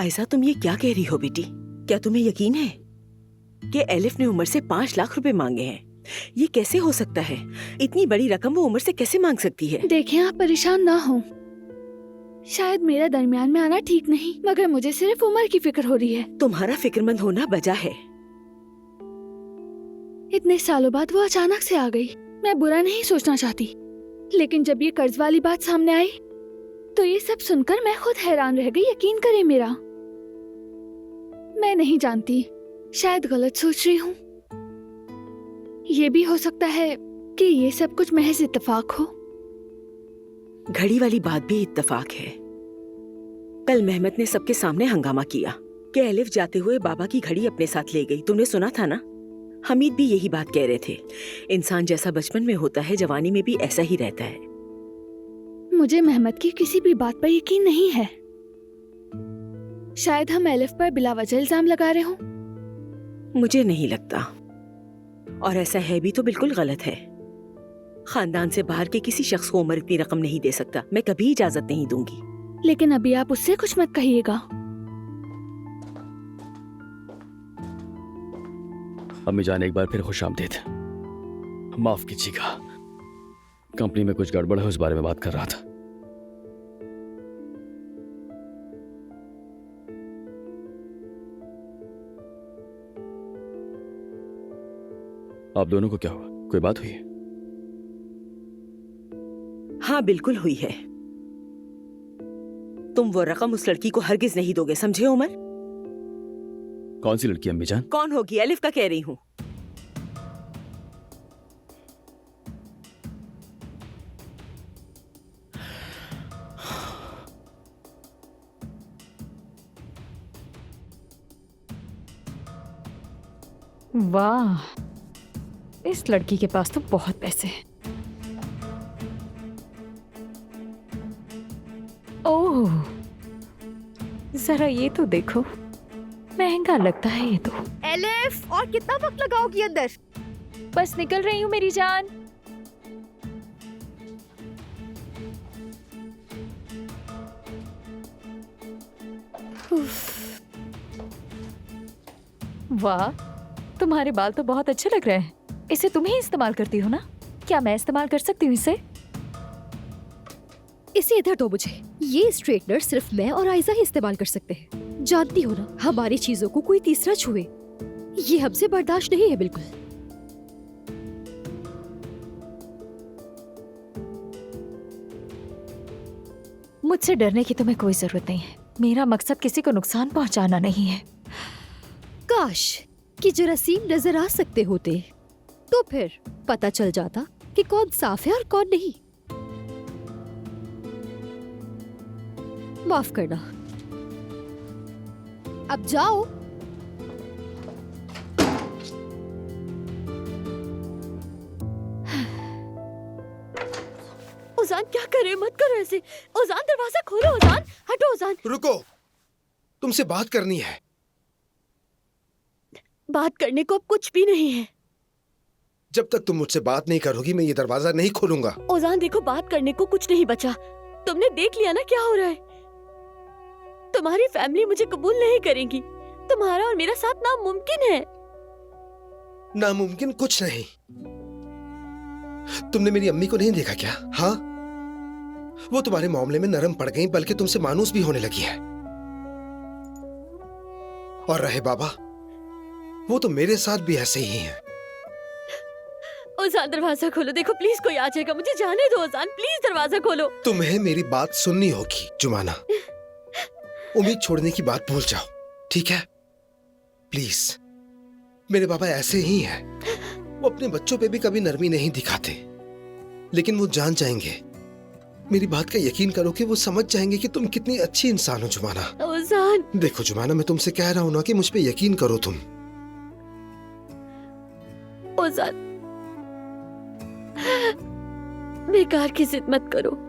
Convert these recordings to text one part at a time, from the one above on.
आयशा, तुम ये क्या कह रही हो बेटी? क्या तुम्हें यकीन है कि एलिफ ने उमर से 5 लाख रुपए मांगे हैं? ये कैसे हो सकता है? इतनी बड़ी रकम वो उमर से कैसे मांग सकती है? देखें, आप परेशान ना हो। शायद मेरा दरमियान में आना ठीक नहीं, मगर मुझे सिर्फ उमर की फिक्र हो रही है। तुम्हारा फिक्रमंद होना बजा है। इतने सालों बाद वो अचानक से आ गई। मैं बुरा नहीं सोचना चाहती, लेकिन जब ये कर्ज वाली बात सामने आई तो ये सब सुनकर मैं खुद हैरान रह गई। यकीन करें मेरा, मैं नहीं जानती, शायद गलत सोच रही हूँ। ये भी हो सकता है कि ये सब कुछ महज इत्तेफाक हो। घड़ी वाली बात भी इत्तेफाक है। कल मेहमत ने सबके सामने हंगामा किया कि एलिफ जाते हुए बाबा की घड़ी अपने साथ ले गई। तुमने सुना था ना? हमीद भी यही बात कह रहे थे। इंसान जैसा बचपन में होता है, जवानी में भी ऐसा ही रहता है। मुझे मेहमत की किसी भी बात पर यकीन नहीं है। शायद हम एलिफ पर बिला वजह इल्जाम लगा रहे हों। मुझे नहीं लगता, और ऐसा है भी तो बिल्कुल गलत है। खानदान से बाहर के किसी शख्स को उमर इतनी रकम नहीं दे सकता। मैं कभी इजाजत नहीं दूंगी। लेकिन अभी आप उससे कुछ मत कहिएगा। अम्मी जान, एक बार फिर खुशामदीद। माफ कीजिएगा, कंपनी में कुछ गड़बड़ है, उस बारे में बात कर रहा था। आप दोनों को क्या हुआ? कोई बात हुई है? हाँ, बिल्कुल हुई है। तुम वो रकम उस लड़की को हरगिज नहीं दोगे, समझे उमर? कौन सी लड़की अम्मी जान? कौन होगी? एलिफ का कह रही हूँ। वाह, इस लड़की के पास तो बहुत पैसे हैं। ओह, जरा ये तो देखो, महंगा लगता है ये तो। एलिफ, और कितना वक्त लगाओगी अंदर? बस निकल रही हूँ मेरी जान। वाह, तुम्हारे बाल तो बहुत अच्छे लग रहे हैं। इसे तुम ही इस्तेमाल करती हो ना? क्या मैं इस्तेमाल कर सकती हूँ इसे? इसे इधर दो मुझे। ये स्ट्रेटनर सिर्फ मैं और आयशा ही इस्तेमाल कर सकते हैं। जानती हो ना, हमारी चीजों को कोई तीसरा छुए, ये हमसे बर्दाश्त नहीं है बिल्कुल। मुझसे डरने की तुम्हें कोई जरूरत नहीं है। मेरा मकसद किसी को नुकसान पहुंचाना नहीं है। काश कि जरासीम नजर आ सकते होते, तो फिर पता चल जाता कि कौन साफ है और कौन नहीं। माफ करना, अब जाओ। ओजान, क्या करे? मत करो ऐसे। ओजान, दरवाजा खोलो। ओजान, हटो। ओजान, रुको, तुमसे बात करनी है। बात करने को अब कुछ भी नहीं है। जब तक तुम मुझसे बात नहीं करोगी, मैं ये दरवाजा नहीं खोलूंगा। ओजान देखो, बात करने को कुछ नहीं बचा। तुमने देख लिया ना क्या हो रहा है। तुम्हारी फैमिली मुझे कबूल नहीं करेगी। तुम्हारा और मेरा साथ नामुमकिन है। नामुमकिन कुछ नहीं। तुमने मेरी अम्मी को नहीं देखा क्या? हाँ, वो तुम्हारे मामले में नरम पड़ गई, बल्कि तुमसे मानूस भी होने लगी है। और रहे बाबा, वो तो मेरे साथ भी ऐसे ही हैं। ओजान, दरवाजा खोलो। देखो प्लीज, कोई आ जाएगा। मुझे जाने दो ओजान, प्लीज दरवाजा खोलो। तुम्हें मेरी बात सुननी होगी जुमाना। उम्मीद छोड़ने की बात भूल जाओ, ठीक है? प्लीज। मेरे बाबा ऐसे ही हैं। वो अपने बच्चों पे भी कभी नरमी नहीं दिखाते, लेकिन वो जान जाएंगे। मेरी बात का यकीन करो कि वो समझ जाएंगे कि तुम कितनी अच्छी इंसान हो जुमाना। ओजान, देखो जुमाना, मैं तुमसे कह रहा हूं ना कि मुझ पे यकीन करो तुम। ओजान, बेकार की जिद मत करो।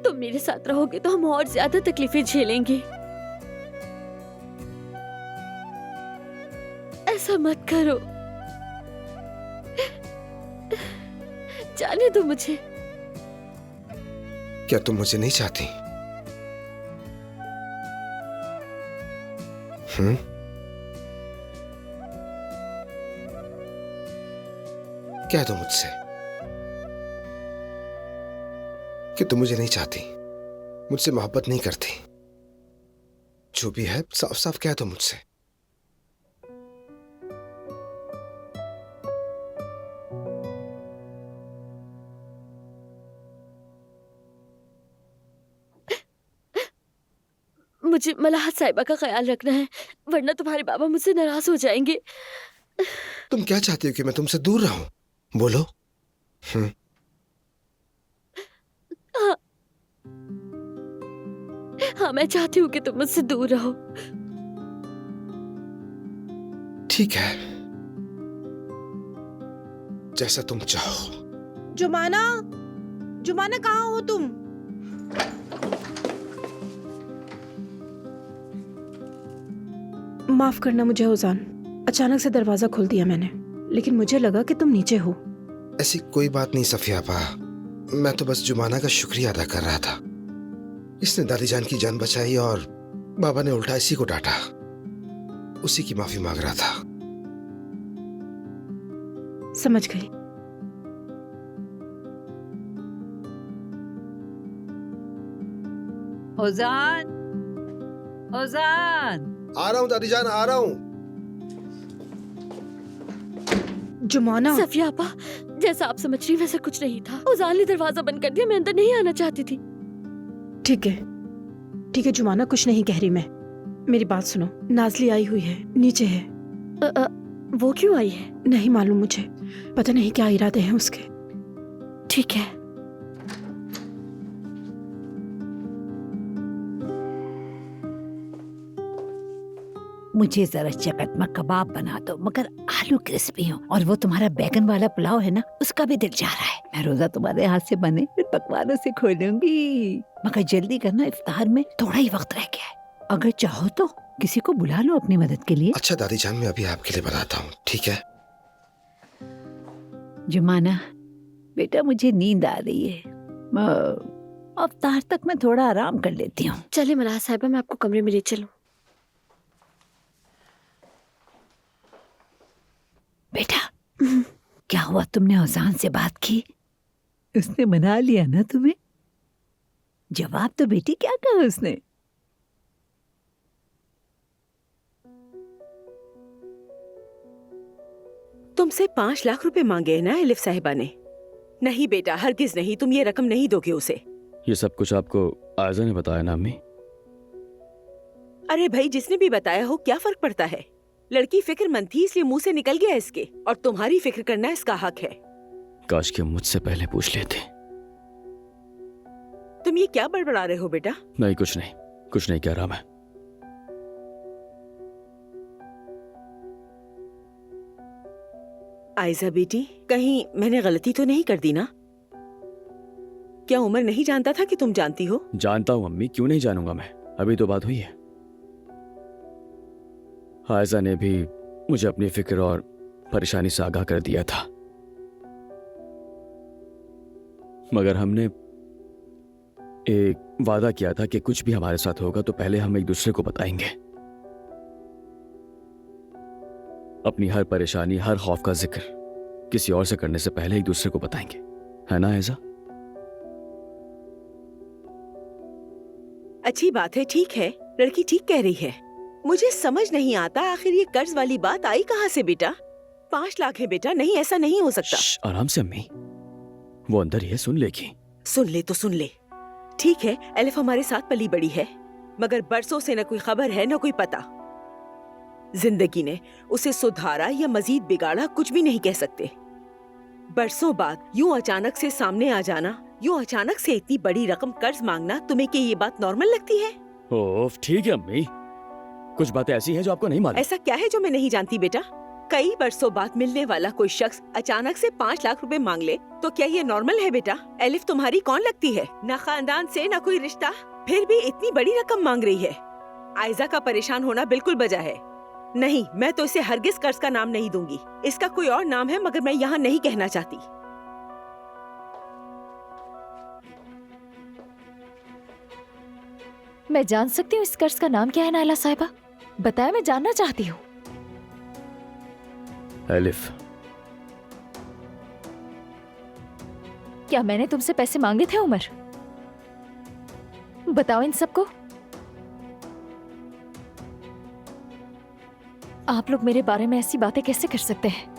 तुम मेरे साथ रहोगे तो हम और ज्यादा तकलीफें झेलेंगे। ऐसा मत करो। जाने दो मुझे। क्या तुम मुझे नहीं चाहती? कह दो मुझसे कि तुम मुझे नहीं चाहती, मुझसे मोहब्बत नहीं करती। जो भी है साफ साफ कह दो मुझसे। मुझे मलाहत साहिबा का ख्याल रखना है, वरना तुम्हारे बाबा मुझसे नाराज हो जाएंगे। तुम क्या चाहती हो कि मैं तुमसे दूर रहूं? बोलो। हाँ, मैं चाहती हूँ कि तुम मुझसे दूर रहो। ठीक है, जैसा तुम चाहो। जुमाना, जुमाना कहाँ हो तुम? माफ करना मुझे ओजान, अचानक से दरवाजा खोल दिया मैंने, लेकिन मुझे लगा कि तुम नीचे हो। ऐसी कोई बात नहीं सफिया आपा, मैं तो बस जुमाना का शुक्रिया अदा कर रहा था। इसने दादी जान की जान बचाई और बाबा ने उल्टा इसी को डांटा। उसी की माफी मांग रहा था। समझ गई। ओजान, ओजान। आ रहा हूँ दादी जान, आ रहा हूँ। जुमाना, सफिया आपा, जैसा आप समझ रही वैसा कुछ नहीं था। उजान ने दरवाजा बंद कर दिया, मैं अंदर नहीं आना चाहती थी। ठीक है, ठीक है जुमाना, कुछ नहीं कह रही मैं। मेरी बात सुनो, नाजली आई हुई है, नीचे है। वो क्यों आई है? नहीं मालूम मुझे, पता नहीं क्या इरादे हैं उसके। ठीक है। मुझे जरा चकटमा कबाब बना दो, मगर आलू क्रिस्पी हो। और वो तुम्हारा बैगन वाला पुलाव है ना, उसका भी दिल चाह रहा है। मैं रोजा तुम्हारे हाथ से बने फिर पकवानों से खोलूंगी, मगर जल्दी करना, इफ्तार में थोड़ा ही वक्त रह गया है। अगर चाहो तो किसी को बुला लो अपनी मदद के लिए। अच्छा दादी जान, मैं अभी आपके लिए बनाता हूँ, ठीक है? जुमाना बेटा, मुझे नींद आ रही है, इफ्तार तक मैं थोड़ा आराम कर लेती हूँ। चले मलाहत साहिबा, मैं आपको कमरे में ले चलूं। बेटा, क्या हुआ, तुमने ओजान से बात की? उसने मना लिया ना तुम्हें? जवाब तो बेटी, क्या कहा उसने? तुमसे 5 लाख रुपए मांगे हैं ना एलिफ साहिबा ने? नहीं बेटा, हरगिज नहीं, तुम ये रकम नहीं दोगे उसे। ये सब कुछ आपको आयजा ने बताया ना अम्मी? अरे भाई, जिसने भी बताया हो क्या फर्क पड़ता है? लड़की फिक्रमंद थी इसलिए मुंह से निकल गया इसके, और तुम्हारी फिक्र करना इसका हक है। काश कि मुझसे पहले पूछ लेते। तुम ये क्या बड़बड़ा रहे हो बेटा? नहीं, कुछ नहीं, कुछ नहीं कह रहा मैं। आयजा बेटी, कहीं मैंने गलती तो नहीं कर दी ना? क्या उमर नहीं जानता था कि तुम जानती हो? जानता हूँ अम्मी, क्यों नहीं जानूंगा मैं, अभी तो बात हुई है। आयजा ने भी मुझे अपनी फिक्र और परेशानी से आगाह कर दिया था, मगर हमने एक वादा किया था कि कुछ भी हमारे साथ होगा तो पहले हम एक दूसरे को बताएंगे। अपनी हर परेशानी, हर खौफ का जिक्र किसी और से करने से पहले एक दूसरे को बताएंगे, है ना आयजा? अच्छी बात है, ठीक है, लड़की ठीक कह रही है। मुझे समझ नहीं आता आखिर ये कर्ज वाली बात आई कहाँ से बेटा? 5 लाख है बेटा, नहीं ऐसा नहीं हो सकता। आराम से अम्मी, वो अंदर ही है, सुन लेगी। सुन ले तो सुन ले। ठीक है, एलिफ हमारे साथ पली बड़ी है, मगर बरसों से न कोई खबर है न कोई पता। जिंदगी ने उसे सुधारा या मजीद बिगाड़ा कुछ भी नहीं कह सकते। बरसों बाद यूं अचानक से सामने आ जाना, यूं अचानक से इतनी बड़ी रकम कर्ज मांगना, तुम्हें क्या ये बात नॉर्मल लगती है? ओफ, ठीक है अम्मी, कुछ बातें ऐसी हैं जो आपको नहीं मालूम। ऐसा क्या है जो मैं नहीं जानती बेटा? कई बरसों बाद मिलने वाला कोई शख्स अचानक से 5 लाख रुपए मांग ले तो क्या ये नॉर्मल है बेटा? एलिफ तुम्हारी कौन लगती है? ना खानदान से ना कोई रिश्ता, फिर भी इतनी बड़ी रकम मांग रही है। आयजा का परेशान होना बिल्कुल बजा है। नहीं, मैं तो इसे हरगिज कर्ज का नाम नहीं दूंगी। इसका कोई और नाम है मगर मैं यहाँ नहीं कहना चाहती। मैं जान सकती हूँ इस कर्ज का नाम क्या है नायला साहिबा? बताया, मैं जानना चाहती हूँ। एलिफ, क्या मैंने तुमसे पैसे मांगे थे उमर? बताओ इन सबको। आप लोग मेरे बारे में ऐसी बातें कैसे कर सकते हैं?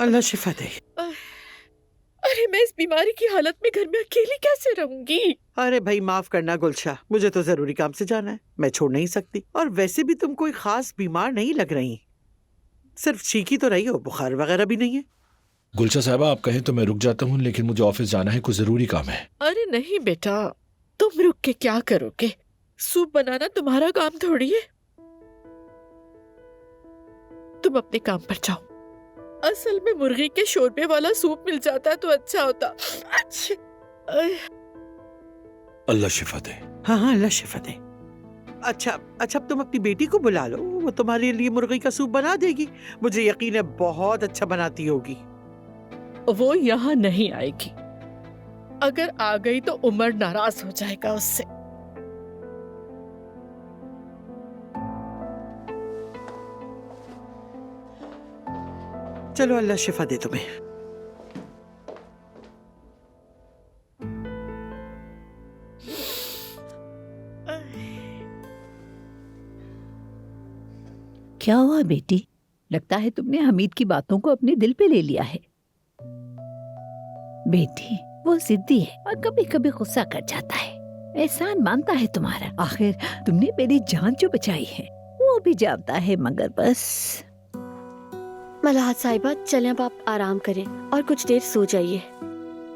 अल्लाह शिफा दे। अरे मैं इस बीमारी की हालत में घर में अकेली कैसे रहूंगी? अरे भाई माफ करना गुलशा, मुझे तो जरूरी काम से जाना है, मैं छोड़ नहीं सकती। और वैसे भी तुम कोई खास बीमार नहीं लग रही, सिर्फ छींकी तो रही हो, बुखार वगैरह भी नहीं है। गुलशा साहबा, आप कहें तो मैं रुक जाता हूँ, लेकिन मुझे ऑफिस जाना है, कुछ जरूरी काम है। अरे नहीं बेटा, तुम रुक के क्या करोगे? सूप बनाना तुम्हारा काम थोड़ी है। तुम अपने काम पर जाओ। असल में मुर्गी के शोरबे वाला सूप मिल जाता तो अच्छा होता। अच्छा, अल्लाह शिफा दे। हाँ हाँ, अल्लाह शिफा दे। अच्छा अच्छा, अब तुम अपनी बेटी को बुला लो, वो तुम्हारे लिए मुर्गी का सूप बना देगी। मुझे यकीन है बहुत अच्छा बनाती होगी। वो यहाँ नहीं आएगी। अगर आ गई तो उमर नाराज हो जाएगा उससे। चलो, अल्लाह शिफा दे तुम्हें। क्या हुआ बेटी? लगता है तुमने हमीद की बातों को अपने दिल पे ले लिया है। बेटी वो जिद्दी है और कभी कभी गुस्सा कर जाता है। एहसान मानता है तुम्हारा, आखिर तुमने मेरी जान जो बचाई है वो भी जानता है, मगर बस। मलाहत साहिबा, चलें अब आप आराम करें और कुछ देर सो जाइए।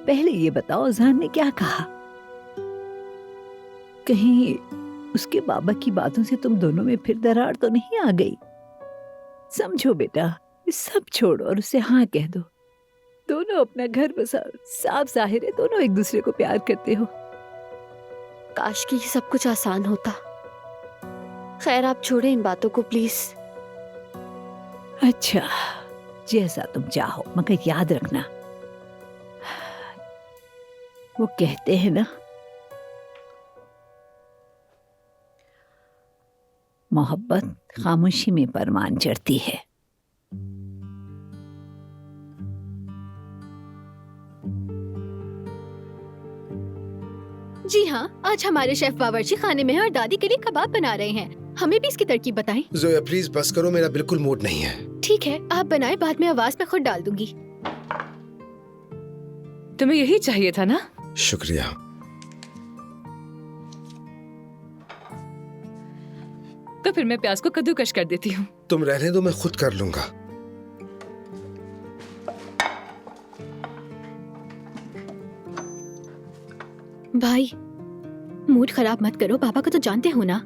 पहले ये बताओ, अज़हान ने क्या कहा? कहीं उसके बाबा की बातों से तुम दोनों में फिर दरार तो नहीं आ गई? समझो बेटा, ये सब छोड़ो और उसे हाँ कह दो। दोनों अपना घर बसाओ। साफ जाहिर है दोनों एक दूसरे को प्यार करते हो। काश कि ये सब कुछ आसान होता। खैर, आप छोड़ें इन बातों को प्लीज। अच्छा, जैसा तुम चाहो, मगर याद रखना, वो कहते हैं ना, मोहब्बत खामोशी में परवान चढ़ती है। जी हाँ, आज हमारे शेफ बावर्ची खाने में है और दादी के लिए कबाब बना रहे हैं। हमें भी इसकी तरकीब बताएं। जोया प्लीज बस करो, मेरा बिल्कुल मूड नहीं है। ठीक है, आप बनाएं, बाद में आवाज में खुद डाल दूंगी। तुम्हें यही चाहिए था ना? शुक्रिया। तो फिर मैं प्याज को कद्दूकश कर देती हूँ। तुम रहने दो, मैं खुद कर लूंगा। भाई, मूड खराब मत करो, पापा को तो जानते हो ना।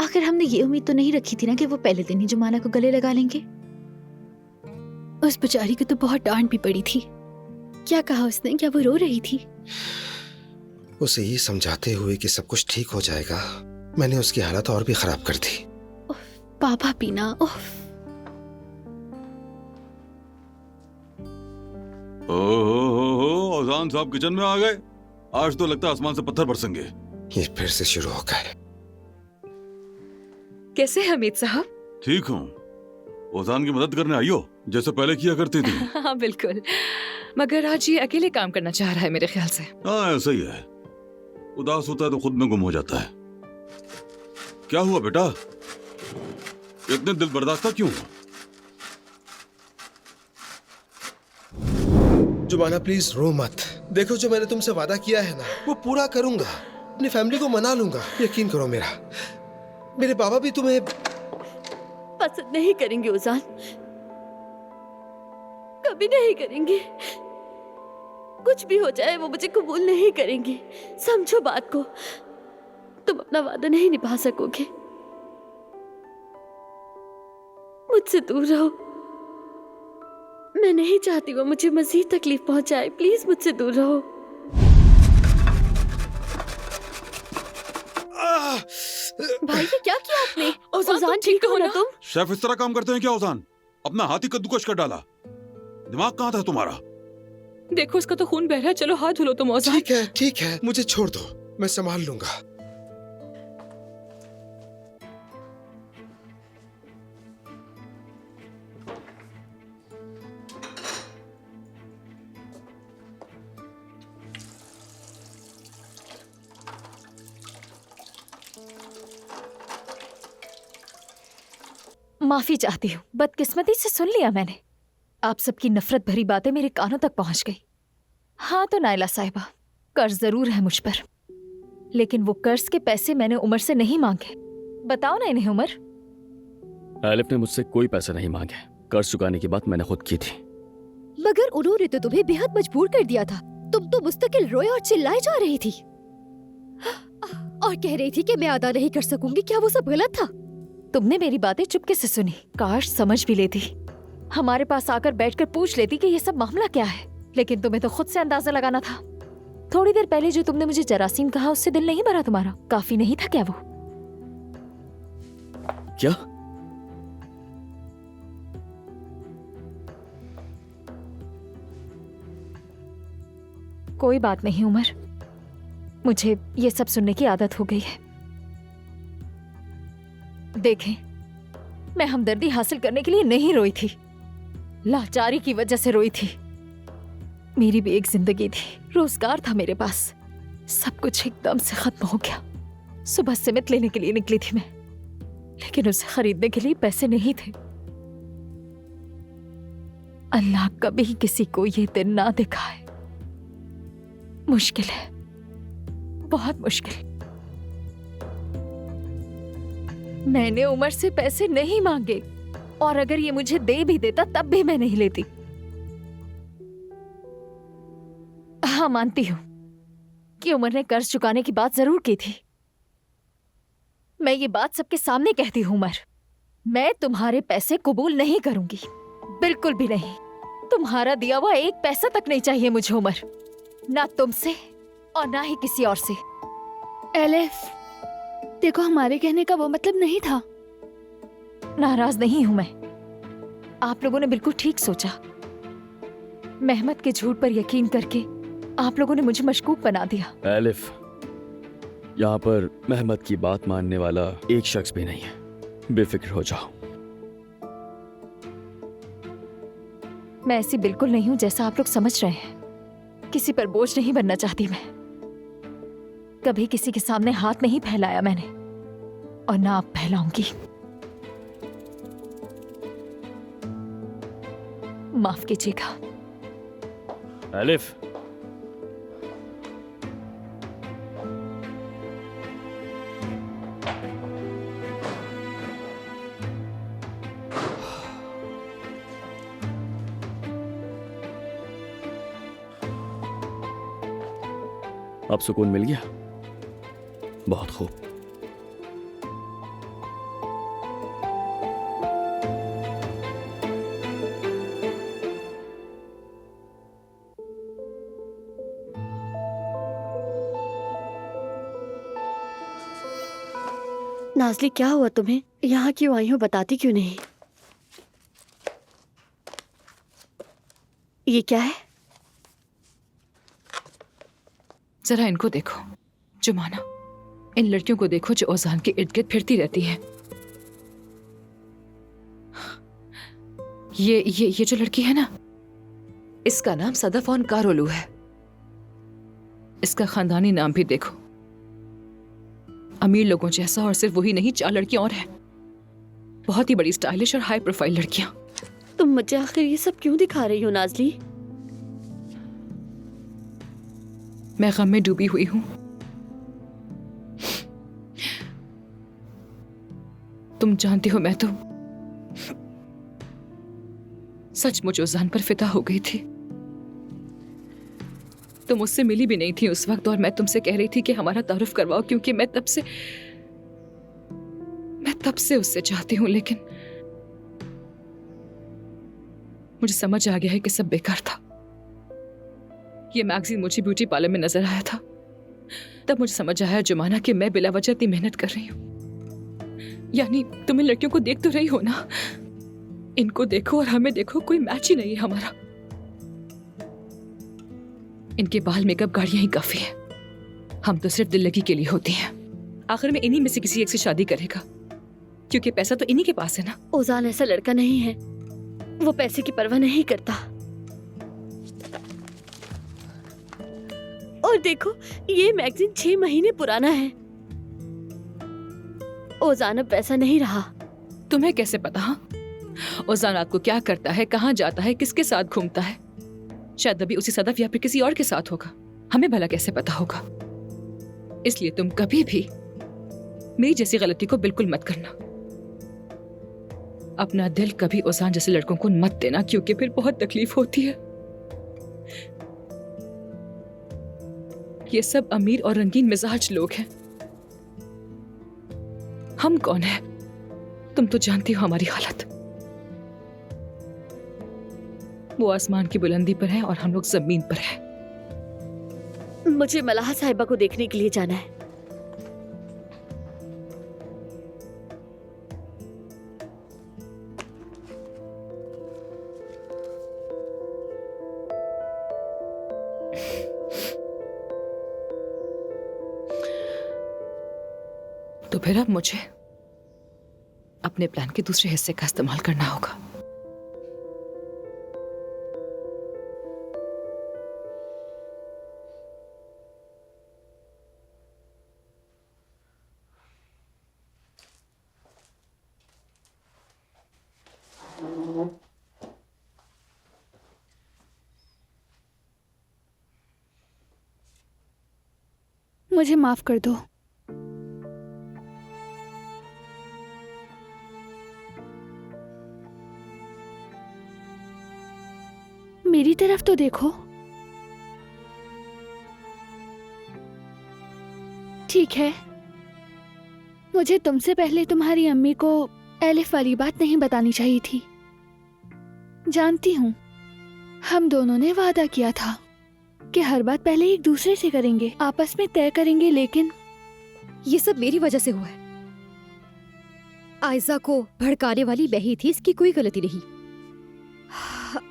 आखिर हमने ये उम्मीद तो नहीं रखी थी ना कि वो पहले दिन ही जुमाना को गले लगा लेंगे। उस बेचारी को तो बहुत डांट भी पड़ी थी। क्या कहा उसने? क्या वो रो रही थी? उसे ये समझाते हुए कि सब कुछ ठीक हो जाएगा, मैंने उसकी हालत और भी खराब कर दी। पापा पीना, ओहो, अज़ान साहब किचन में आ गए। आज तो लगता है आसमान से पत्थर बरसेंगे। ये फिर से शुरू हो गए। कैसे हैं हमीद साहब? ठीक हूँ। ओजान की मदद करने आई हो, जैसे पहले किया करती थी। हाँ बिल्कुल, मगर आज ये अकेले काम करना चाह रहा है मेरे ख्याल से। हाँ ऐसा ही है, उदास होता है तो खुद में गुम हो जाता है। क्या हुआ बेटा, इतने दिल बर्दाश्त क्यों? जुमाना प्लीज रो मत। देखो जो मैंने तुमसे वादा किया है ना, वो पूरा करूंगा। अपनी फैमिली को मना लूंगा, यकीन करो मेरा। मेरे बाबा भी तुम्हें पसंद नहीं करेंगे उजान, कभी नहीं करेंगे। कुछ भी हो जाए वो मुझे कबूल नहीं करेंगे। समझो बात को, तुम अपना वादा नहीं निभा सकोगे। मुझसे दूर रहो। मैं नहीं चाहती वो मुझे मजीद तकलीफ पहुंचाए। प्लीज मुझसे दूर रहो। भाई ये क्या किया आपने? ओजान, ठीक हो ना तुम? शेफ इस तरह काम करते हैं क्या ओजान? अपना हाथ ही कद्दूकश कर डाला। दिमाग कहाँ था तुम्हारा? देखो उसका तो खून बह रहा है, चलो हाथ धुलो तुम ओजान। ठीक है, मुझे छोड़ दो, मैं संभाल लूंगा। माफी चाहती हूँ, बदकिस्मती से सुन लिया मैंने। आप सबकी नफरत भरी बातें मेरे कानों तक पहुंच गई। हाँ तो नायला साहिबा, कर्ज जरूर है मुझ पर, लेकिन वो कर्ज के पैसे मैंने उमर से नहीं मांगे। बताओ ना इन्हें उमर। एलिफ ने मुझसे कोई पैसा नहीं मांगे। कर्ज चुकाने की बात मैंने खुद की थी। मगर उन्होंने तो तुम्हें बेहद मजबूर कर दिया था। तुम तो मुस्तकिल रोए और चिल्लाई जा रही थी और कह रही थी कि मैं अदा नहीं कर सकूंगी। क्या वो सब गलत था? तुमने मेरी बातें चुपके से सुनी, काश समझ भी लेती, हमारे पास आकर बैठकर पूछ लेती कि ये सब मामला क्या है। लेकिन तुम्हें तो खुद से अंदाजा लगाना था। थोड़ी देर पहले जो तुमने मुझे जरासीम कहा, उससे दिल नहीं भरा तुम्हारा? काफी नहीं था क्या वो? क्या? कोई बात नहीं उमर, मुझे ये सब सुनने की आदत हो गई है। देखें, मैं हमदर्दी हासिल करने के लिए नहीं रोई थी, लाचारी की वजह से रोई थी। मेरी भी एक जिंदगी थी, रोजगार था मेरे पास, सब कुछ एकदम से खत्म हो गया। सुबह सीमेंट लेने के लिए निकली थी मैं, लेकिन उसे खरीदने के लिए पैसे नहीं थे। अल्लाह कभी किसी को ये दिन ना दिखाए। मुश्किल है, बहुत मुश्किल। मैंने उमर से पैसे नहीं मांगे, और अगर ये मुझे दे भी देता तब भी मैं नहीं लेती। हाँ, मानती हूं कि उमर ने कर्ज चुकाने की बात जरूर की थी। मैं ये बात सबके सामने कहती हूं उमर, मैं तुम्हारे पैसे कबूल नहीं करूंगी, बिल्कुल भी नहीं। तुम्हारा दिया हुआ एक पैसा तक नहीं चाहिए मुझे उमर, ना तुमसे और ना ही किसी और से। एलिफ, देखो हमारे कहने का वो मतलब नहीं था। नाराज नहीं हूं मैं, आप लोगों ने बिल्कुल ठीक सोचा। मेहमत के झूठ पर यकीन करके आप लोगों ने मुझे मशकूक बना दिया। एलिफ, यहाँ पर मेहमत की बात मानने वाला एक शख्स भी नहीं है, बेफिक्र हो जाओ। मैं ऐसी बिल्कुल नहीं हूं जैसा आप लोग समझ रहे हैं। किसी पर बोझ नहीं बनना चाहती मैं, कभी किसी के सामने हाथ नहीं फैलाया मैंने, और ना अब फैलाऊंगी। माफ कीजिएगा। एलिफ, अब सुकून मिल गया? बहुत खूब। नाज़ली, क्या हुआ तुम्हें? यहाँ क्यों आई हो, बताती क्यों नहीं? ये क्या है? जरा इनको देखो जुमाना, इन लड़कियों को देखो जो ओजान के इर्द गिर्द फिरती रहती है। ये जो लड़की है ना, इसका नाम सदफॉन कारोलू है। इसका खानदानी नाम भी देखो, अमीर लोगों जैसा, और सिर्फ वही नहीं, 4 लड़कियां और हैं, बहुत ही बड़ी स्टाइलिश और हाई प्रोफाइल लड़कियां। तुम मुझे आखिर ये सब क्यों दिखा रही हो नाज़ली? मैं गम में डूबी हुई हूं। तुम जानती हो, मैं तो सचमुच ओजान पर फिदा हो गई थी। तुम मुझसे मिली भी नहीं थी उस वक्त, और मैं तुमसे कह रही थी कि हमारा तारुफ करवाओ, क्योंकि मैं तब से उससे चाहती हूं। लेकिन मुझे समझ आ गया है कि सब बेकार था। ये मैगजीन मुझे ब्यूटी पार्लर में नजर आया था, तब मुझे समझ आया जुमाना कि मैं बिला वजह इतनी मेहनत कर रही हूं। यानी तुम इन लड़कियों को देख तो रही हो ना? इनको देखो और हमें देखो, कोई मैच ही नहीं है हमारा। इनके बाल, मेकअप, गाड़ियां ही काफी है। हम तो सिर्फ दिल लगी के लिए होती हैं। आखिर में इन्हीं में से किसी एक से शादी करेगा, क्योंकि पैसा तो इन्हीं के पास है ना। ओजान ऐसा लड़का नहीं है, वो पैसे की परवाह नहीं करता। और देखो, ये मैगजीन 6 महीने पुराना है। ओजान अब वैसा नहीं रहा। तुम्हें कैसे पता? हाँ, ओजान रात को क्या करता है, कहाँ जाता है, किसके साथ घूमता है? शायद अभी उसी सदफ या फिर किसी और के साथ होगा। हमें भला कैसे पता होगा? इसलिए तुम कभी भी मेरी जैसी गलती को बिल्कुल मत करना। अपना दिल कभी ओजान जैसे लड़कों को मत देना, क्योंकि फिर बहुत तकलीफ होती है। ये सब अमीर और रंगीन मिजाज लोग हैं। हम कौन है? तुम तो जानती हो हमारी हालत। वो आसमान की बुलंदी पर है और हम लोग जमीन पर हैं। मुझे मलाहा साहिबा को देखने के लिए जाना है। तो फिर अब मुझे अपने प्लान के दूसरे हिस्से का इस्तेमाल करना होगा। मुझे माफ कर दो। मेरी तरफ तो देखो। ठीक है, मुझे तुमसे पहले तुम्हारी अम्मी को एलिफ वाली बात नहीं बतानी चाहिए थी। जानती हूँ, हम दोनों ने वादा किया था कि हर बात पहले एक दूसरे से करेंगे, आपस में तय करेंगे, लेकिन ये सब मेरी वजह से हुआ है। आयजा को भड़काने वाली मैं ही थी, इसकी कोई गलती नहीं।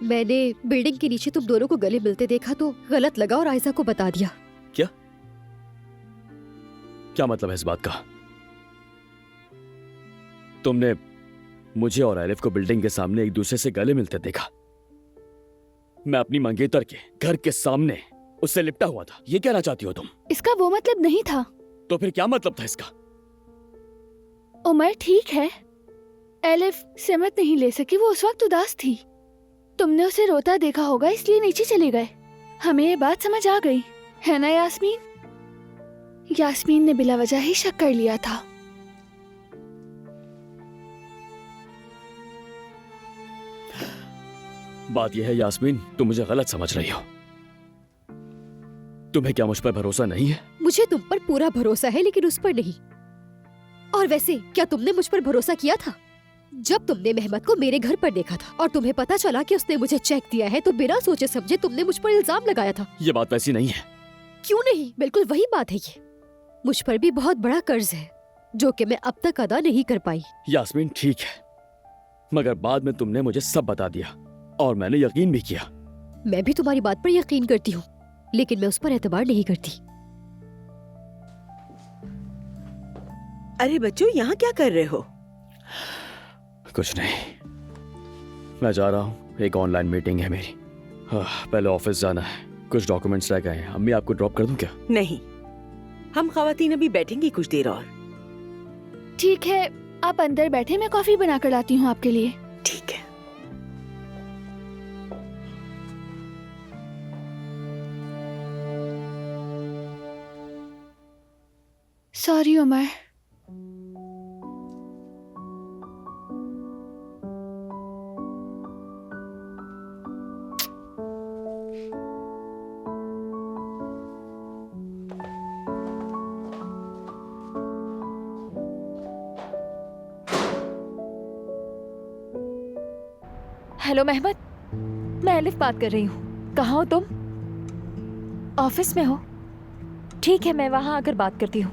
मैंने बिल्डिंग के नीचे तुम दोनों को गले मिलते देखा तो गलत लगा और आयजा को बता दिया। क्या मतलब है इस बात का? तुमने मुझे और एलिफ को बिल्डिंग के सामने एक दूसरे से गले मिलते देखा। मैं अपनी मंगेतर के घर के सामने उससे लिपटा हुआ था। ये कहना चाहती हो तुम? इसका वो मतलब नहीं था। तो फिर क्या मतलब था इसका? उमर, ठीक है, एलिफ सहमत नहीं ले सकी, वो उस वक्त उदास थी। तुमने उसे रोता देखा होगा, इसलिए नीचे चले गए। हमें ये बात समझ आ गई है ना यास्मीन? यास्मीन ने बिला वजह ही शक कर लिया था। बात यह है यास्मीन, तुम मुझे गलत समझ रही हो। तुम्हें क्या मुझ पर भरोसा नहीं है? मुझे तुम पर पूरा भरोसा है, लेकिन उस पर नहीं। और वैसे क्या तुमने मुझ पर भरोसा किया था? जब तुमने मेहमत को मेरे घर पर देखा था और तुम्हें पता चला कि उसने मुझे चेक दिया है, तो बिना सोचे समझे तुमने मुझ पर इल्जाम लगाया था। ये बात वैसी नहीं है। क्यों नहीं? बिल्कुल वही बात है ये। मुझ पर भी बहुत बड़ा कर्ज है जो कि मैं अब तक अदा नहीं कर पाई। यास्मीन ठीक है, मगर बाद में तुमने मुझे सब बता दिया और मैंने यकीन भी किया। मैं भी तुम्हारी बात पर यकीन करती हूँ, लेकिन मैं उस पर एतबार नहीं करती। अरे बच्चों, यहाँ क्या कर रहे हो? कुछ नहीं, मैं जा रहा हूँ, एक ऑनलाइन मीटिंग है मेरी। पहले ऑफिस जाना है, कुछ डॉक्यूमेंट्स रह गए हैं। अम्मी आपको ड्रॉप कर दूं क्या? नहीं, हम खवातीन अभी बैठेंगी कुछ देर और। ठीक है, आप अंदर बैठे, मैं कॉफी बना कर लाती हूँ आपके लिए। ठीक है। सॉरी उमर। हेलो मेहमत, मैं एलिफ बात कर रही हूँ। कहाँ हो तुम? ऑफिस में हो? ठीक है, मैं वहां आकर बात करती हूँ।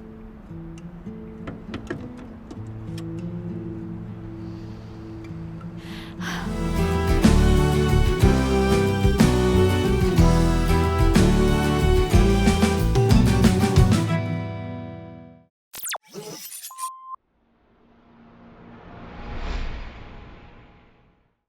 हाँ।